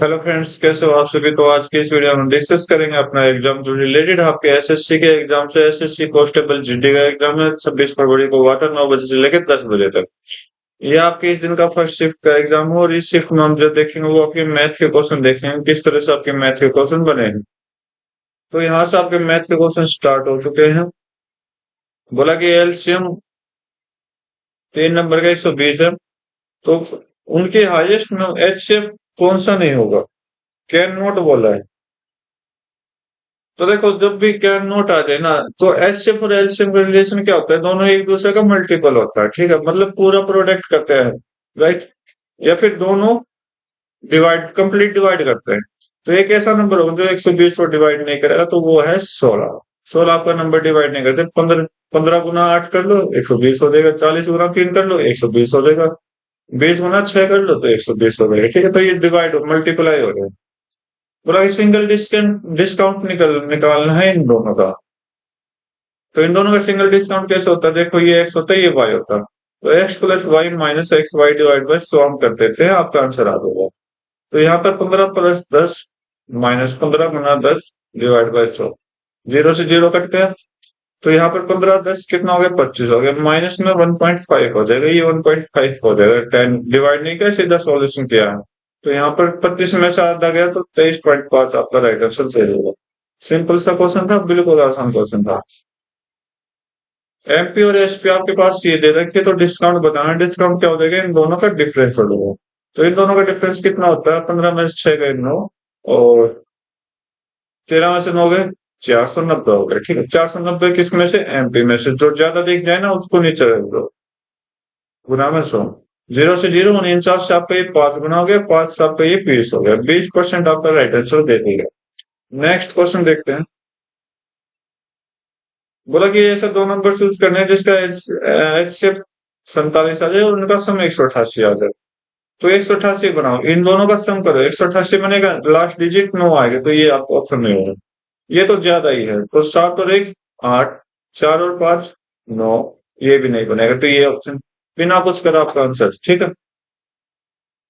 Hello friends, कैसे हो आप सभी। तो आज की इस वीडियो में डिस्कस करेंगे अपना एग्जाम जो रिलेटेड आपके एसएससी के एग्जाम से। एसएससी कांस्टेबल जीडी का एग्जाम है 26 फरवरी को हुआ था, 9 बजे से लेकर 10 बजे तक। ये आपके इस दिन का फर्स्ट शिफ्ट का एग्जाम हो और इस शिफ्ट में हम जो देखेंगे वो आपके मैथ के क्वेश्चन देखेंगे, किस तरह से आपके मैथ के क्वेश्चन बने हैं। तो यहाँ से आपके मैथ के क्वेश्चन स्टार्ट हो चुके हैं। बोला कि एलसीएम 3 नंबर का 120 है, तो उनके हाईएस्ट में एचसीएफ कौन सा नहीं होगा। कैन नॉट बोला है। तो देखो, जब भी कैन नोट आ जाए ना, तो एचसीएफ और एलसीएम का रिलेशन क्या होता है, दोनों एक दूसरे का मल्टीपल होता है। ठीक है, मतलब पूरा प्रोडक्ट करते हैं, राइट। या फिर दोनों डिवाइड, कंप्लीट डिवाइड करते हैं। तो एक ऐसा नंबर होगा जो 120 को डिवाइड नहीं करेगा, तो वो है 16। 16 आपका नंबर डिवाइड नहीं करते। 15 15 गुना 8 कर लो 120 हो जाएगा। 40 गुना 3 कर लो 120 हो जाएगा। 20 गुना 6 कर लो तो 120 हो जाएगा। ठीक है, तो ये डिवाइड मल्टीप्लाई हो जाएगा। पूरा सिंगल डिस्काउंट डिस्काउंट निकालना है इन दोनों का। तो इन दोनों का सिंगल डिस्काउंट कैसे होता है, देखो ये एक्स होता है, ये वाई होता है। तो x plus y minus x y divide by 100 हम कर देते हैं, आपका आंसर आ जाएगा। तो यहाँ पर 15 + 10 माइनस 15 गुना 10 डिवाइड बाय 100। 0 से 0 कट गया। तो यहाँ पर 15 + 10 कितना हो गया, 25 हो गया। माइनस में 1.5 हो जाएगा, ये 1.5 हो जाएगा। 10 डिवाइड नहीं किया, सीधा सॉल्यूशन किया है। तो यहाँ पर 25 में से आधा गया तो 23.5 आपका राइट आंसर दे देगा। सिंपल सा क्वेश्चन था, बिल्कुल आसान क्वेश्चन था। एमपी और एसपी आपके पास ये दे रखे, तो डिस्काउंट बताना। डिस्काउंट क्या हो जाएगा, इन दोनों का डिफरेंस हो जाएगा। तो इन दोनों का डिफरेंस कितना होता है, 15 में से 6 गए 9, और 13 में से 9 गए 490 हो गए। ठीक है, 490 किस में से, एमपी में से। जो ज्यादा दिख जाए ना उसको नीचे रख दो, गुना में 100। 0 से 0 49 से आपका ये 5 गुना हो गया, 5 से आपका ये 20 हो गया। 20% आपका राइट आंसर दे देगा। नेक्स्ट क्वेश्चन देखते हैं। बोला कि ऐसे दो नंबर चूज करने हैं जिसका एच से 47 आ जाए और उनका सम 188 आ जाए। तो 188 बनाओ, इन दोनों का सम करो। 188 बनेगा, लास्ट डिजिट 9 आएगा, तो ये आपको ऑप्शन में होगा। ये तो ज्यादा ही है, तो 7 और 1 8, 4 और 5 9, ये भी नहीं बनेगा, तो ये ऑप्शन बिना कुछ करा आपका आंसर। ठीक है,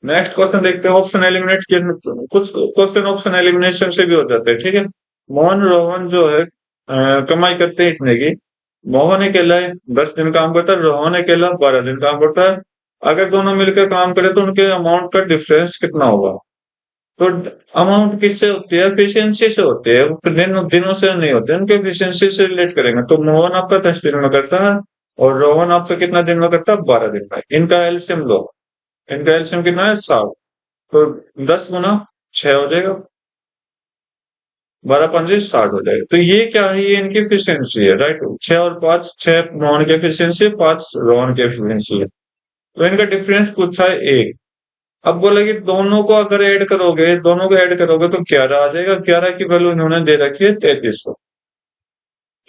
नेक्स्ट क्वेश्चन देखते हैं। ऑप्शन एलिमिनेट किए, कुछ क्वेश्चन ऑप्शन एलिमिनेशन से भी हो जाते हैं। ठीक है, मोहन रोहन जो है कमाई करते हैं इतने की। मोहन अकेला 10 दिन काम करता है, रोहन अकेला 12 दिन काम करता है। अगर दोनों मिलकर काम करें तो उनके अमाउंट का डिफरेंस कितना होगा। तो अमाउंट किससे होती है, एफिशिएंसी से होती है, दिनों से नहीं होते। उनके एफिशिएंसी से रिलेट करेंगे, तो मोहन आपका 10 दिन में करता है और रोहन आपका कितना दिन में करता है, 12 दिन में। इनका एलसीएम लो, इनका एलसीएम कितना है, 7। तो 10 गुना 6 हो जाएगा, 12 × 5 = 60 हो जाएगा। तो ये क्या है, ये इनकी एफिशिएंसी है, राइट। 6 और 5, 6 मोहन की एफिशिएंसी है, 5 रोहन की एफिशिएंसी है। तो इनका डिफरेंस पूछा है 1। अब बोला कि दोनों को अगर ऐड करोगे, दोनों को ऐड करोगे तो 11 आ जाएगा। 11 की वैल्यू इन्होंने दे रखी है 3300।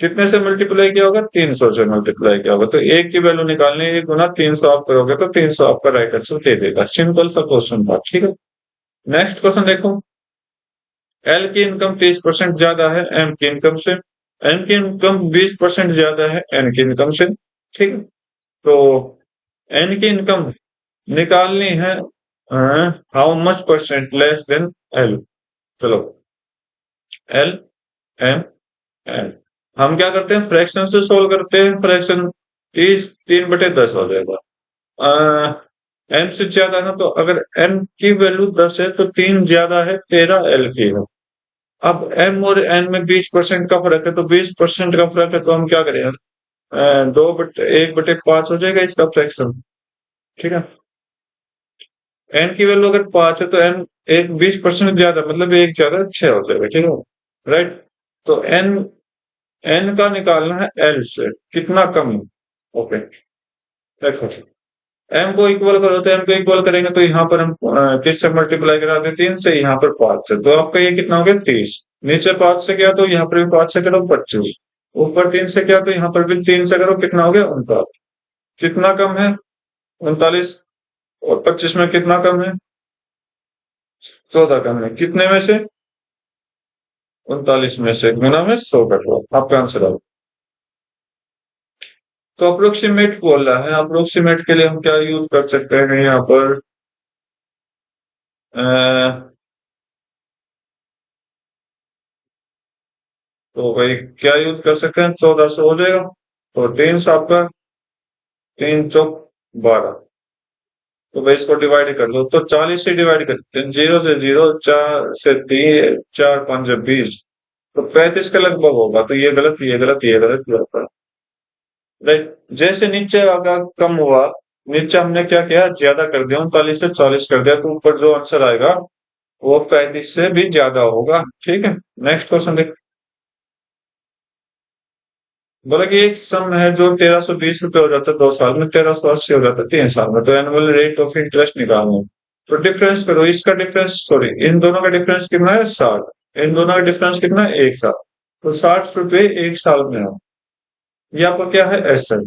कितने से मल्टीप्लाई किया होगा, 300 से मल्टीप्लाई किया होगा। तो एक की वैल्यू निकालनी है, गुना 300 आप करोगे तो 300 आपका राइट आंसर दे देगा। सिंपल सा क्वेश्चन था। ठीक है, नेक्स्ट क्वेश्चन देखो। एल की इनकम 30% ज्यादा है एम की इनकम से। एम की इनकम 20% ज्यादा है एन की इनकम से। ठीक है, तो एन की इनकम निकालनी है, how much percent less than L. चलो, एल एम एन हम क्या करते हैं, फ्रैक्शन से सोल्व करते हैं। फ्रैक्शन 3/10 हो जाएगा। एम से ज्यादा है ना, तो अगर एम की वैल्यू 10 है तो 3 ज्यादा है 13 एल की है। अब एम और एन में 20% का फर्क है, तो 20% का फर्क है, तो हम क्या करें, 2/1/5 हो जाएगा इसका फ्रैक्शन। ठीक है, एन की वैल्यू अगर 5 है तो एन एक 20% ज्यादा, मतलब एक ज्यादा 6 हो जाएगा। ठीक है, राइट। तो एन एन का निकालना है एल से, कितना कम है। ओके, देखो, एम को इक्वल करो, तो एम को इक्वल करेंगे तो यहाँ पर हम किससे मल्टीप्लाई करा दें, 3 से, यहाँ पर 5 से। तो आपका ये कितना हो गया, 30। नीचे 5 से किया तो यहाँ पर भी 5 से करो, 25। ऊपर 3 से किया तो यहाँ पर भी 3 से करो, कितना हो गया, 39। कितना कम है, 39। और 25 में कितना कम है, 14 कम है। कितने में से, 39 में से, गुना में 100 कर लो, आपका आंसर आओ। तो अप्रोक्सीमेट बोल रहा है, अप्रोक्सीमेट के लिए हम क्या यूज कर सकते हैं यहाँ पर, तो भाई क्या यूज कर सकते हैं, 1400 हो जाएगा। तो 3 आपका 3 चौक 12। तो भाई इसको डिवाइड कर दो, तो 40 से डिवाइड करते हैं, 0 से 0, 4 से 3, 4 5 20, तो 35 के लगभग होगा। तो ये गलत, ये गलत, ये गलत, ये गलत। राइट, जैसे नीचे अगर कम हुआ, नीचे हमने क्या किया, ज्यादा कर दिया, 39 से 40 कर दिया, तो ऊपर जो आंसर आएगा वो 35 से भी ज्यादा होगा। ठीक है, नेक्स्ट क्वेश्चन देख। बोला कि एक सम है जो 1320 रुपये हो जाता है 2 साल में, 1380 हो जाता है 3 साल में, तो एनुअल रेट ऑफ इंटरेस्ट निकालना है। तो डिफरेंस करो, इसका डिफरेंस, सॉरी, इन दोनों का डिफरेंस कितना है, 60। इन दोनों का डिफरेंस कितना है, 1 साल। तो 60 रुपये 1 साल में है। ये आपका क्या है, एस आई,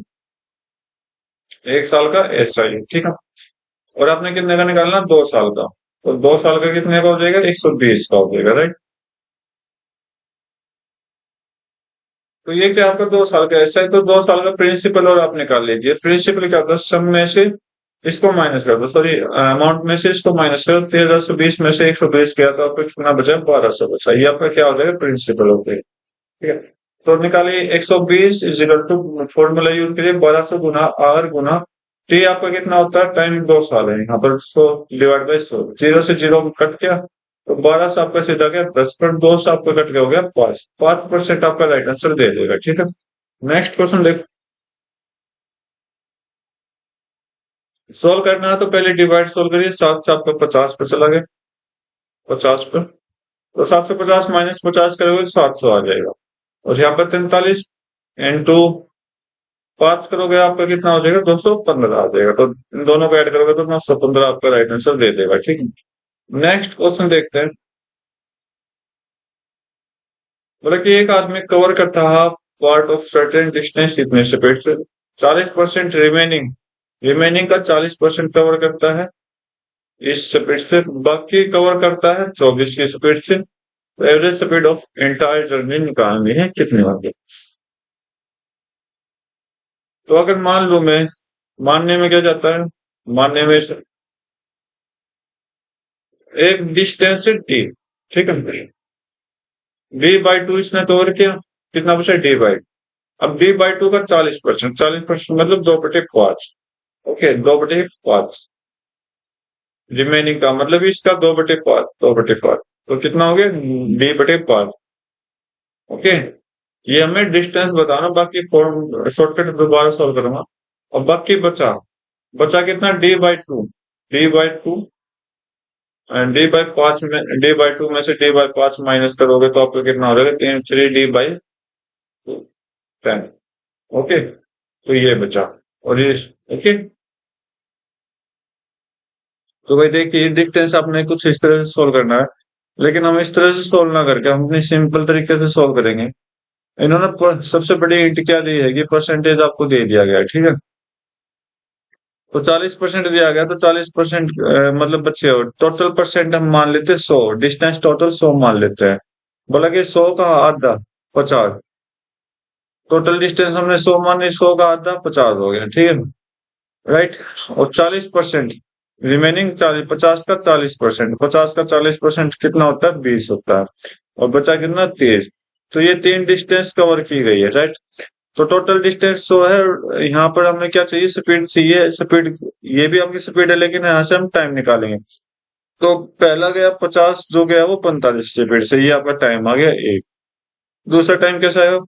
1 साल का एस आई। ठीक है, और आपने कितने का निकालना, 2 साल का। तो 2 साल का कितने का हो जाएगा, 120 का हो जाएगा। राइट, तो ये क्या आपका 2 साल का ऐसा है, तो 2 साल का प्रिंसिपल और आप निकाल लीजिए। प्रिंसिपल क्या होता है, सम में से इसको माइनस कर दो, सॉरी अमाउंट में से इसको माइनस कर दो। 1320 में से 120 गया तो आपको कितना बचा, 1200 बचा। ये आपका क्या हो जाएगा, प्रिंसिपल हो गया। ठीक है, तो निकालिए 120 इजिकल टू, फॉर्मूला यूज करिए, 1200 गुना आर गुना टी। आपका कितना होता है, टाइम 2 साल है यहाँ पर, 100 डिवाइड बाई 100, 0 से 0 कट गया, तो 1200 आपका सीधा गया 10 पर, 200 आपका कट गया, हो गया 5%। आपका राइट आंसर दे देगा। ठीक है, नेक्स्ट क्वेश्चन देख। सोल्व करना है तो पहले डिवाइड सोल्व करिए, 7 से आपका 50 पे चला गया, 50 पे, तो 750 माइनस 50 करोगे तो 700 आ जाएगा। और यहाँ पर 43 इंटू 5 करोगे, आपका कितना हो जाएगा, 215 आ जाएगा। तो इन दोनों को ऐड करोगे तो 915 आपका राइट आंसर दे देगा। ठीक है, नेक्स्ट क्वेश्चन देखते हैं। बोला कि एक आदमी कवर करता है पार्ट ऑफ सर्टेन डिस्टेंस इतने स्पीड से, 40% रिमेनिंग, रिमेनिंग का 40% कवर करता है इस स्पीड से, बाकी कवर करता है 24 की स्पीड से। तो average speed of entire journey निकालनी है, कितनी होगी। तो अगर मान लो मैं, मानने में क्या जाता है, मानने में एक डिस्टेंस है डी, ठीक है, D/2 इसने कवर किया, कितना बचा, D/2। अब D/2 का 40%, 40% मतलब 2/5। ओके, 2/5, रिमेनिंग का मतलब इसका 2/5, 2/5, तो कितना हो गया, D/5। ओके, ये हमें डिस्टेंस बताना, बाकी शॉर्टकट दोबारा सॉल्व करूंगा। और बाकी बचा, बचा कितना, D/2, D/2, D/5 में, D/2 में से D/5 माइनस करोगे तो आपको कितना हो जाएगा, 3D/10। ओके, तो ये बचा। और ये, ओके, तो भाई देखिए डिस्टेंस आपने कुछ इस तरह से सोल्व करना है, लेकिन हम इस तरह से सोल्व ना करके हम अपने सिंपल तरीके से सोल्व करेंगे। इन्होंने सबसे बड़ी हिंट क्या दी है कि परसेंटेज आपको दे दिया गया है। ठीक है, तो 40% दिया गया, तो 40% मतलब बच्चे हो, टोटल परसेंट हम मान लेते हैं 100, डिस्टेंस टोटल 100 मान लेते हैं। बोला कि 100 का आधा 50, टोटल डिस्टेंस हमने 100 माने, 100 का आधा 50 हो गया। ठीक है, राइट। और 40% रिमेनिंग, 40, 50 का 40%, 50 का 40% कितना होता है, 20 होता है। और बचा कितना, 30। तो ये 3 डिस्टेंस कवर की गई है। राइट, तो टोटल डिस्टेंस 100 है। यहाँ पर हमें क्या चाहिए, स्पीड चाहिए, स्पीड, ये भी आपकी स्पीड है, लेकिन यहाँ से हम टाइम निकालेंगे। तो पहला गया 50, जो गया वो 45 स्पीड से, ये आपका टाइम आ गया 1। दूसरा टाइम कैसा आएगा,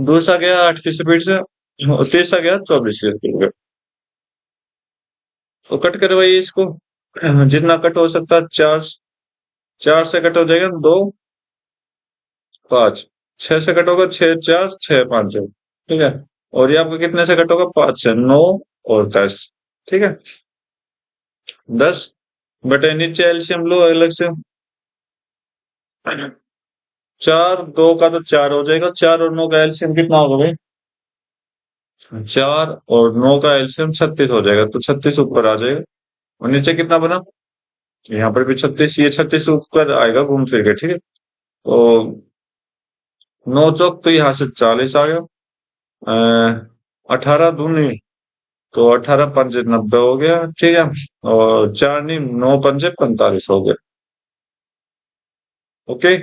दूसरा गया 8 की स्पीड से, और तीसरा गया 24 की स्पीड से। तो कट करवाइए इसको, जितना कट हो सकता है, 4, 4 से कट हो जाएगा 2, 5, 6 से कट होगा 6, 4, 6, 5, ठीक है। और ये आपका कितने से कट होगा, 5 से, 9 और 10। ठीक है, 10 बटे, नीचे एलसीएम लो अलग से, 4, 2 का तो 4 हो जाएगा, 4 और 9 का एलसीएम कितना होगा भाई, 4 और 9 का एलसीएम 36 हो जाएगा, तो 36 ऊपर आ जाएगा। और नीचे कितना बना, यहाँ पर भी 36, ये 36 ऊपर आएगा घूम फिर के। ठीक है, तो 9 चौक, तो यहाँ से 40 आ गया, 18 दूनी, तो 18 पंजे 90 हो गया। ठीक है, और 4 नहीं, 9 पंजे 45 हो गया। ओके,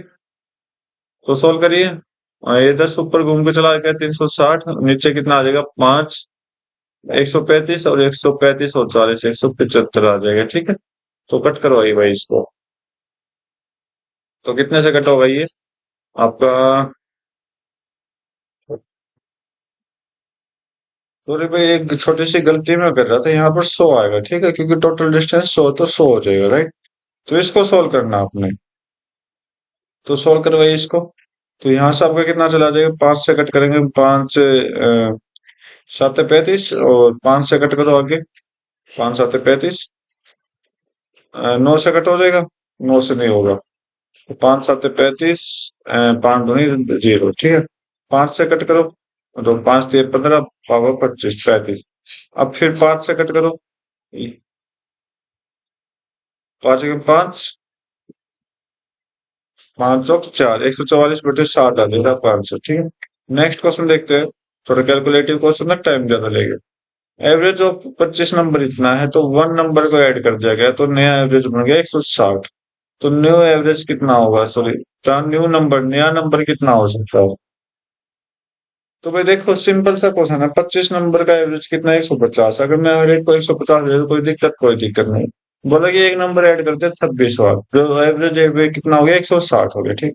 तो सोल्व करिए। ये 10 ऊपर घूम के चला गया 360, नीचे कितना आ जाएगा 5, 135 और 135 और 40, 175 आ जाएगा। ठीक है, तो कट करवाइए भाई इसको। तो कितने से कट होगा ये आपका? सॉरी भाई, एक छोटी सी गलती मैं कर रहा था, यहाँ पर 100 आएगा। ठीक है, क्योंकि टोटल डिस्टेंस 100 तो 100 हो जाएगा, राइट। तो इसको सोल्व करना आपने, तो सोल्व करवाइए इसको। तो यहाँ से आपका कितना चला जाएगा? 5 से कट करेंगे, 5 7 35, और 5 से कट करो आगे, 5 7 35, 9 से कट हो जाएगा, 9 से नहीं होगा। तो 5 7 35, 5 दूनी 0। ठीक है, 5 से कट करो, तो 5 3 15, पावर 25 35। अब फिर 5 से कट करो, 5 5, 5 चौक 4, 144/7 आ जाएगा 500। ठीक है, नेक्स्ट क्वेश्चन देखते हैं। थोड़ा कैलकुलेटिव क्वेश्चन ना, टाइम ज्यादा लेगा। एवरेज ऑफ 25 नंबर इतना है, तो 1 नंबर को ऐड कर दिया गया, तो नया एवरेज बन गया 160। तो न्यू एवरेज कितना होगा? सॉरी, न्यू नंबर, नया नंबर कितना हो सकता है? तो भाई देखो, सिंपल सा क्वेश्चन है, 25 नंबर का एवरेज कितना है? 150। अगर मैं हर एक को 150 दे, तो कोई दिक्कत नहीं। बोला कि एक नंबर ऐड करते 26 बार, जो एवरेज कितना हो गया? 160 हो गया। ठीक,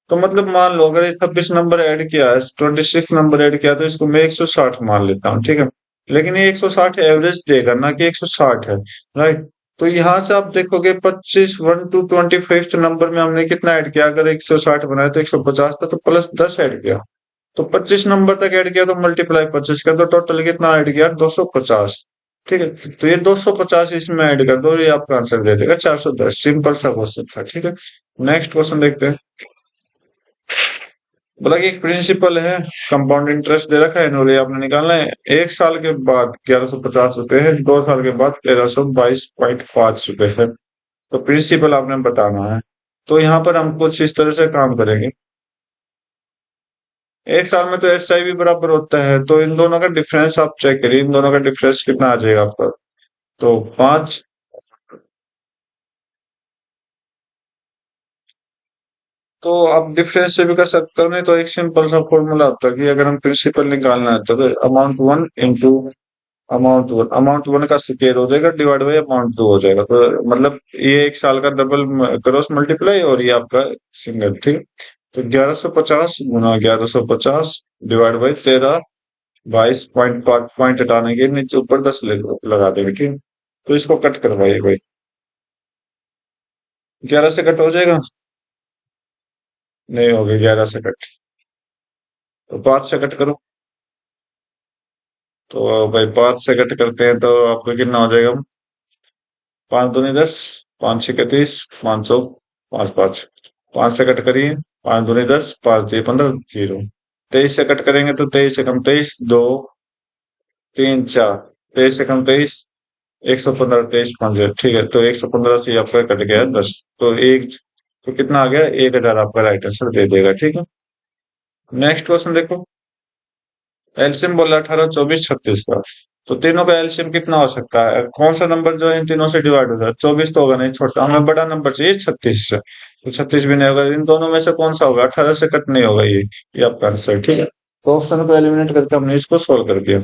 तो मतलब मान लो अगर 26 नंबर ऐड किया है, 26 नंबर ऐड किया, तो इसको मैं 160 मान लेता हूँ। ठीक है, लेकिन ये 160 एवरेज देगा ना कि 160 है, राइट। तो यहाँ से आप देखोगे 25 1 टू 25 नंबर में हमने कितना ऐड किया? अगर 160 बनाया तो 150 था, तो प्लस 10 ऐड किया। तो 25 नंबर तक ऐड किया, तो मल्टीप्लाई 25 कर दो, टोटल कितना ऐड किया? 250। ठीक है, तो ये 250 इसमें ऐड कर दो, ये आपका आंसर दे देगा 410। सिंपल सा क्वेश्चन था। ठीक है, नेक्स्ट क्वेश्चन देखते हैं। बोला कि एक प्रिंसिपल है, कंपाउंड इंटरेस्ट दे रखा है, इन्होंने आपने निकालना है। 1 साल के बाद 1150 रुपए है, 2 साल के बाद 1322.5 रुपए है। तो प्रिंसिपल आपने बताना है। तो यहाँ पर हम कुछ इस तरह से काम करेंगे। 1 साल में तो SI भी बराबर होता है, तो इन दोनों का डिफरेंस आप चेक करिए, इन दोनों का डिफरेंस कितना आ जाएगा आपका? तो 5। तो आप डिफरेंस से भी कर सकते हो, नहीं तो एक सिंपल सा फॉर्मूला होता है कि अगर हम प्रिंसिपल निकालना है, तो amount one into amount one का स्क्वायर हो जाएगा, डिवाइड बाई अमाउंट टू हो जाएगा। तो मतलब ये 1 साल का डबल क्रॉस मल्टीप्लाई, और ये आपका सिंगल। ठीक, तो 1150 गुना 1150 डिवाइड बाई 1322.5, पॉइंट हटाने के नीचे ऊपर 10 लगा देंगे। ठीक, तो इसको कट करवाइए भाई। 11 से कट हो जाएगा? नहीं होगा 11 से कट, तो 5 से कट करो। तो भाई 5 से कट करते हैं, तो आपका कितना हो जाएगा? 5 दूनी 10, 5 6 30, 500, 5 5, 5 से कट करिए, 5 दूनी 10, 5 3 15, 0। 23 से कट करेंगे, तो 23 से कम 23, 2 3 4, 23 से कम 23, 115, 23 5। ठीक है, तो 115 से आपका कट गया 10। तो एक, तो कितना आ गया? 1000 आपका राइट आंसर दे देगा। ठीक है, नेक्स्ट क्वेश्चन देखो। एलसीएम बोला 18 24 36 का। तो तीनों का एलसीएम कितना हो सकता है? कौन सा नंबर जो है इन तीनों से डिवाइड होता है? 24 तो होगा नहीं, छोटा, हमें बड़ा नंबर चाहिए 36 से। तो 36 भी नहीं होगा, इन दोनों में से कौन सा होगा? 18 से कट नहीं होगा, ये आपका आंसर। ठीक है, तो ऑप्शन को एलिमिनेट करके हमने इसको सोल्व कर दिया।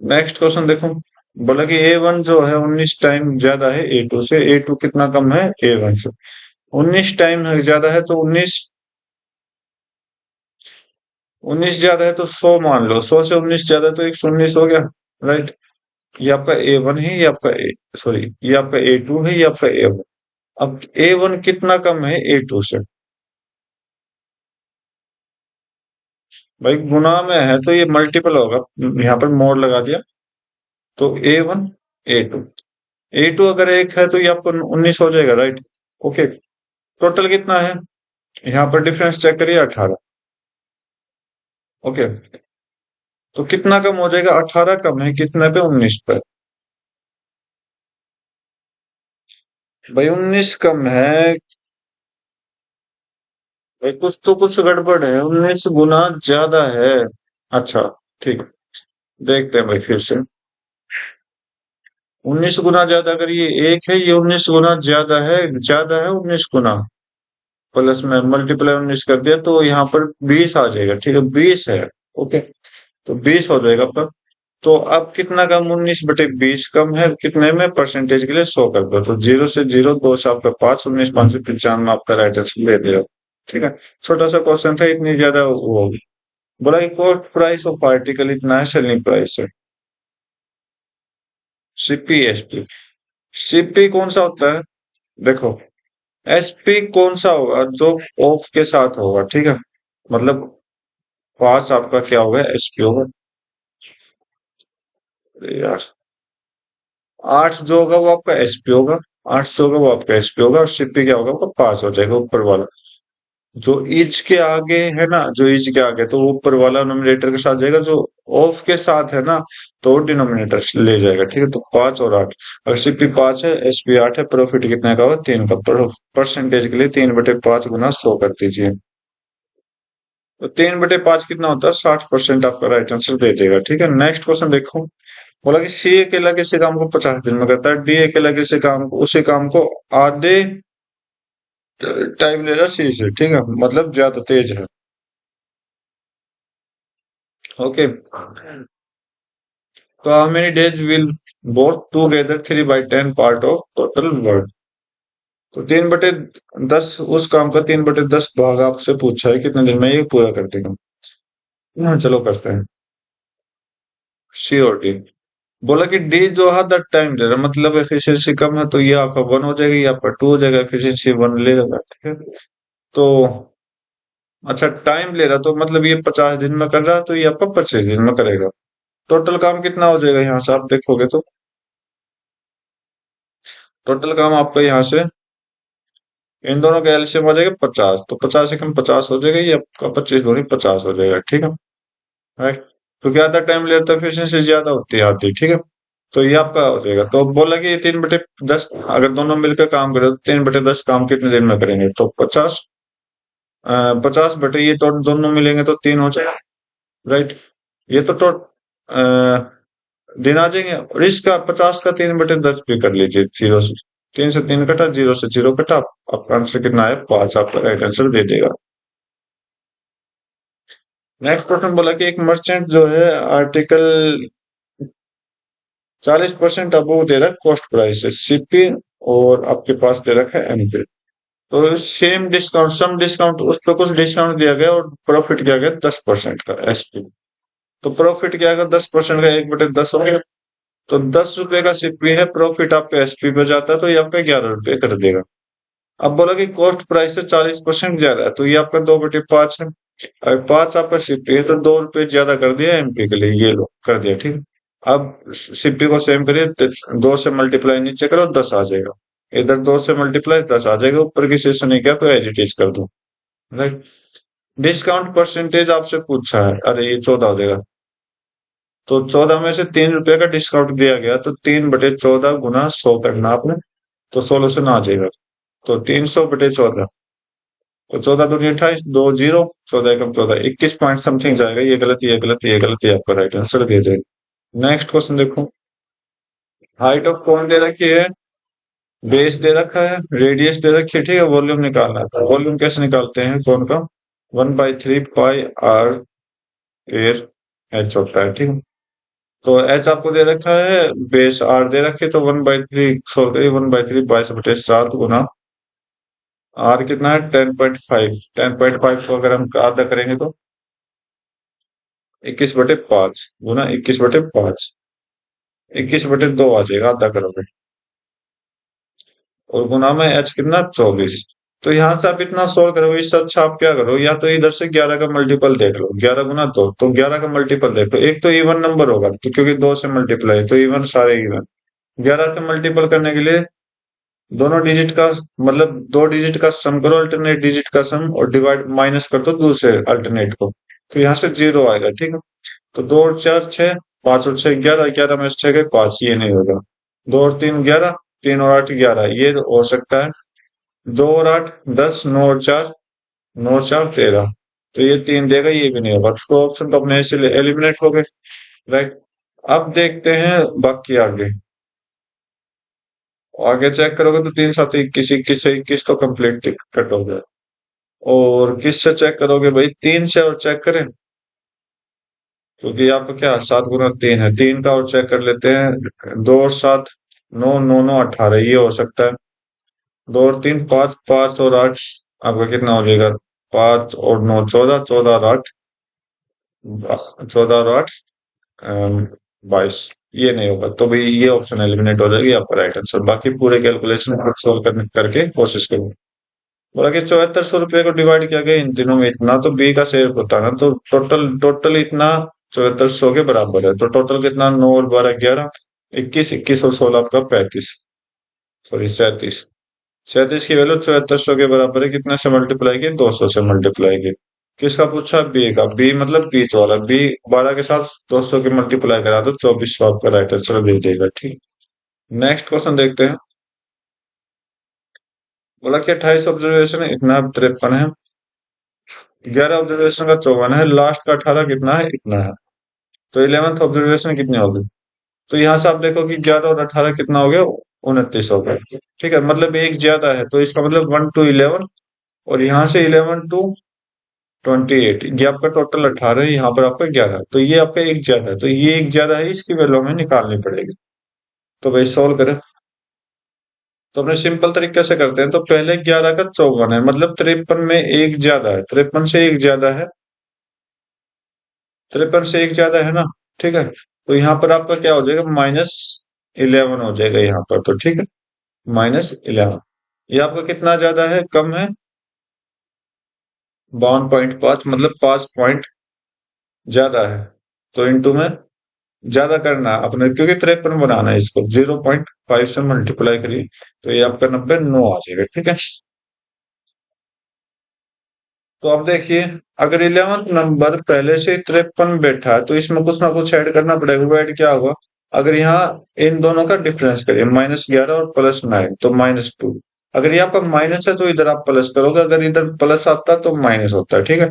नेक्स्ट क्वेश्चन देखो। बोला कि A1 जो है 19 टाइम ज्यादा है A2 से, A2 कितना कम है A1 से? 19 टाइम है ज्यादा है, तो 19 ज्यादा है तो 100 मान लो, 100 से 19 ज्यादा है तो 119 हो गया, राइट। ये आपका A1 है, ये आपका सॉरी, ये आपका A2 है, ये आपका A1। अब A1 कितना कम है A2 से? भाई गुना में है, तो ये मल्टीपल होगा, यहाँ पर मोड़ लगा दिया। तो A1 A2, A2 अगर एक है, तो ये आपको 19 हो जाएगा, राइट। ओके, टोटल कितना है? यहाँ पर डिफरेंस चेक करिए, 18। ओके, तो कितना कम हो जाएगा? 18 कम है कितने पे? 19 पे। भाई 19 कम है भाई, कुछ गड़बड़ है, 19 गुना ज्यादा है। अच्छा, ठीक, देखते हैं भाई फिर से। 19 गुना ज्यादा, अगर ये एक है, ये 19 गुना ज्यादा है 19 गुना। प्लस में मल्टीप्लाई 19 कर दिया तो यहाँ पर 20 आ जाएगा। ठीक है, 20 है। ओके, तो 20 हो जाएगा पर। तो अब कितना कम, 19/20 कम है कितने में, परसेंटेज के लिए 100 कर दो। तो 0 से 0, 2 से आपका 5, 19 5 से 95 आपका राइट आंसर ले दे रहा। ठीक है, छोटा सा क्वेश्चन था, इतनी ज्यादा वो होगी। बोला कि कॉस्ट प्राइस ऑफ आर्टिकल इतना है, सेलिंग प्राइस है। CPSP, CP कौन सा होता है, देखो, SP कौन सा होगा, जो ऑफ के साथ होगा। ठीक है, मतलब 5 आपका क्या होगा, SP होगा। अरे यार, 8 जो होगा वो आपका SP होगा। 8 जो होगा वो आपका SP होगा, और CP क्या होगा, वो 5 हो जाएगा ऊपर वाला। जो ईच के आगे है ना, जो ईच के आगे, तो वो ऊपर वाला नोमिनेटर के साथ जाएगा, जो ऑफ के साथ है ना, तो डिनोमिनेटर ले जाएगा। ठीक है, तो 5 और 8। अगर CP 5 है, SP 8 है, प्रॉफिट कितने का होगा, 3 का। परसेंटेज के लिए 3/5 गुना 100 कर दीजिए। तो 3/5 कितना होता है, 60% आपका राइट आंसर दे देगा। ठीक है, नेक्स्ट क्वेश्चन देखो। बोला कि C अकेला किसी काम को 50 दिन में करता है, D अकेला किसी काम को, उसी काम को आधे टाइम ले रहा C से। ठीक है, मतलब ज्यादा तेज है। ओके, तो how many days will both together 3/10 part of total work. तो 3/10 उस काम का 3/10 भाग आपसे पूछा है, कितने दिन में ये पूरा कर देगा। हाँ, चलो करते हैं। COD, बोला कि डी जो है दैट टाइम दे रहा, मतलब एफिशिएंसी कम है, तो ये आपका 1 हो जाएगा, ये आपका 2 हो जाएगा, एफिशिएंसी 1 ले लेगा। ठीक है, तो अच्छा टाइम ले रहा, तो मतलब ये 50 दिन में कर रहा है, तो ये आपका 25 दिन में करेगा। टोटल काम कितना हो जाएगा, यहाँ से आप देखोगे तो टोटल काम आपका यहाँ से इन दोनों का एलसीएम हो जाएगा 50, तो 50 से कम 50 हो जाएगा, ये आपका 25 दूनी 50 हो जाएगा। ठीक है, राइट। तो ज्यादा टाइम लेता है, एफिशिएंसी ज्यादा होती है आती। ठीक है, तो ये आपका हो जाएगा। तो बोला कि 3/10 अगर दोनों मिलकर काम करें, तो 3/10 काम कितने दिन में करेंगे, तो 50। 50 बटे ये तो दोनों मिलेंगे तो 3 हो जाएगा, राइट। ये तो दिन आ जाएंगे, और इसका 50 का 3/10 भी कर लीजिए। 0 से 3 से 3 कटा, 0 से 0 कटा, आपका आंसर कितना है, 5 आपका राइट आंसर दे देगा। नेक्स्ट क्वेश्चन बोला कि एक मर्चेंट जो है आर्टिकल 40% अबव दे रहा है कॉस्ट प्राइस है, CP, और आपके पास दे रखा है MP। तो सेम डिस्काउंट, सम डिस्काउंट, उस पर कुछ डिस्काउंट दिया गया और प्रॉफिट किया गया 10% का, SP। तो प्रॉफिट क्या आएगा, 10% का 1/10 हो गया। तो 10 रुपए का CP है, प्रॉफिट आपका SP पे जाता है, तो ये आपका 11 रुपए कर देगा। अब बोला कि कॉस्ट प्राइस से 40% ज्यादा है, तो ये आपका 2/5 है। अगर 5 आपका CP है, तो 2 रुपए ज्यादा कर दिया MP के लिए, ये लो कर दिया। ठीक है, अब CP को सेम करिए, 2 से मल्टीप्लाई नीचे करो, 10 आ जाएगा। इधर 2 से मल्टीप्लाई 10 आ जाएगा, ऊपर की सेशन नहीं किया तो एज इट इज कर दो, राइट। डिस्काउंट परसेंटेज आपसे पूछा है, अरे ये 14 हो जाएगा। तो 14 में से 3 रुपए का डिस्काउंट दिया गया, तो 3/14 गुना 100 करना आपने, तो 16 से ना आ जाएगा। तो 300/14, तो 14 दूनी 28, 2 0, 14 एकम 14, 21 पॉइंट समथिंग जाएगा। ये गलत, ये गलत, ये गलत, ये आपका राइट आंसर दे जाएगा। नेक्स्ट क्वेश्चन देखो। हाइट ऑफ कौन दे रखी है, बेस दे रखा है, रेडियस दे रखी है। ठीक है, वॉल्यूम निकालना था। वॉल्यूम कैसे निकालते हैं कौन का, 1/3 पाई r एयर h होता है। ठीक है, तो h आपको दे रखा है, बेस r दे रखे, तो 1/3 सोल्व करिए, 1/3 22/7 गुना r कितना है, 10.5। 10.5 को अगर हम आधा करेंगे तो 21/5 गुना 21/5, 21/2 आ जाएगा, आधा करोगे, और गुना में h कितना, 24। तो यहां से आप इतना सोल्व करोगे, इससे अच्छा आप क्या करो, या तो इधर से 11 का मल्टीपल देख लो, 11 गुना 2, तो 11 का मल्टीपल देख लो। एक तो इवन नंबर होगा, तो क्योंकि 2 से मल्टीप्लाई, तो इवन सारे इवन। 11 से मल्टीपल करने के लिए दोनों डिजिट का, मतलब 2 डिजिट का सम करो, अल्टरनेट डिजिट का सम, और डिवाइड माइनस कर दो दूसरे अल्टरनेट को, तो यहाँ से 0 आएगा। ठीक है, तो 2 और 4 6, 5 और 6 11, 11 में से 6 गए 5, ये नहीं होगा। 2 और 3 11, 3 और 8 11, ये हो सकता है। 2 और 8 10, 9 और 4, 9 और 4 13, तो ये 3 देगा, ये भी नहीं होगा। तो ऑप्शन तो अपने से एलिमिनेट हो गए, राइट। अब देखते हैं बाकी आगे। आगे चेक करोगे तो 3 7 21, 21 से 21 तो कंप्लीट कट हो गया। और किससे चेक करोगे भाई? 3 से और चेक करें, क्योंकि आपका क्या 7 गुना 3 है, 3 का और चेक कर लेते हैं। 2 और 7 9, 9 9 18 ये हो सकता है। 2 और 3 5, 5 और 8 आपका कितना हो जाएगा? 5 और 9 14, 14 और 8 14 और 8 22। ये नहीं होगा, तो भाई ये ऑप्शन एलिमिनेट हो जाएगी, आपका राइट आंसर। बाकी पूरे कैलकुलेशन खुद सोल्व करने करके कोशिश करो। बोला कि 7400 रुपये को डिवाइड किया गया इन तीनों में इतना, तो बी का शेयर होता है ना, तो टोटल टोटल इतना 7400 के बराबर है। तो टोटल कितना? 9 और 12 11, 21 21 और 16 आपका 35, सॉरी 37। 37 की वैल्यू 7400 के बराबर है, कितने से मल्टीप्लाई की? 200 से मल्टीप्लाई की। किसका पूछा? बी का। बी मतलब बीच वाला। बी 12 के साथ 200 के मल्टीप्लाई करा दो, 2400 आपका राइट आंसर दे देगा। ठीक। नेक्स्ट क्वेश्चन देखते हैं। बोला कि 28 ऑब्जर्वेशन इतना 53 है, 11 ऑब्जर्वेशन का 54 है, लास्ट का 18 कितना है? इतना है। तो 11th ऑब्जर्वेशन कितनी होगी? तो यहाँ से आप देखो कि 11 और 18 कितना हो गया? 29 हो गया। ठीक है, मतलब एक ज्यादा है, तो इसका मतलब 1 to 11, और यहाँ से 11 to 28, ये आपका टोटल 18 है, यहाँ पर आपका 11 है, तो ये आपका एक ज्यादा है, तो ये एक ज्यादा है, इसकी वैल्यू हमें निकालनी पड़ेगी। तो भाई सोल्व करें, तो अपने सिंपल तरीके से करते हैं। तो पहले 11 का 54 है, मतलब 53 में एक ज्यादा है, 53 से एक ज्यादा है, 53 से एक ज्यादा है ना। ठीक है, तो यहाँ पर आपका क्या हो जाएगा? -11 हो जाएगा यहाँ पर, तो ठीक है, -11। ये आपका कितना ज्यादा है? कम है 52.5, मतलब 5 पॉइंट ज्यादा है। तो इंटू में ज्यादा करना है अपने, क्योंकि 53 बनाना है, इसको 0.5 से मल्टीप्लाई करिए, तो ये आपका 90 9 आ जाएगा। ठीक है, तो अब देखिए, अगर 11th नंबर पहले से 53 बैठा है, तो इसमें कुछ ना कुछ ऐड करना पड़ेगा। वो ऐड क्या होगा? अगर यहाँ इन दोनों का डिफरेंस करिए, -11 और +9, तो -2। अगर ये आपका माइनस है, तो इधर आप प्लस करोगे, अगर इधर प्लस आता है तो माइनस होता है। ठीक है,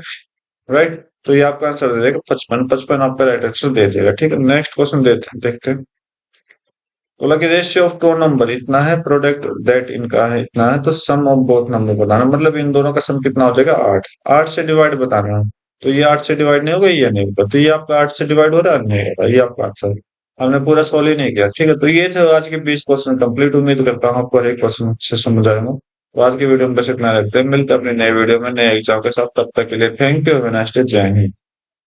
राइट। तो ये आपका आंसर दे देगा 55, 55 आपका राइट आंसर दे देगा। ठीक है, नेक्स्ट क्वेश्चन देखते हैं। बोला कि रेशियो ऑफ टू नंबर इतना है, प्रोडक्ट दैट इनका है इतना है, तो सम ऑफ बोथ नंबर बताना, मतलब इन दोनों का सम कितना हो जाएगा? 8। 8 से डिवाइड बताना है, तो ये 8 से डिवाइड नहीं होगा, ये नहीं होगा, तो ये आपका 8 से डिवाइड हो रहा है, नहीं होगा, ये आपका आंसर। हमने पूरा सॉल्व ही नहीं किया। ठीक है, तो ये थे आज के 20 क्वेश्चन कंप्लीट। उम्मीद करता हूँ आपको हर एक क्वेश्चन से समझ आएगा। तो आज की वीडियो में बस इतना रखते हैं, मिलते हैं अपने नए वीडियो में नए एग्जाम के साथ। तब तक के लिए thank you, have a nice day, जय हिंद।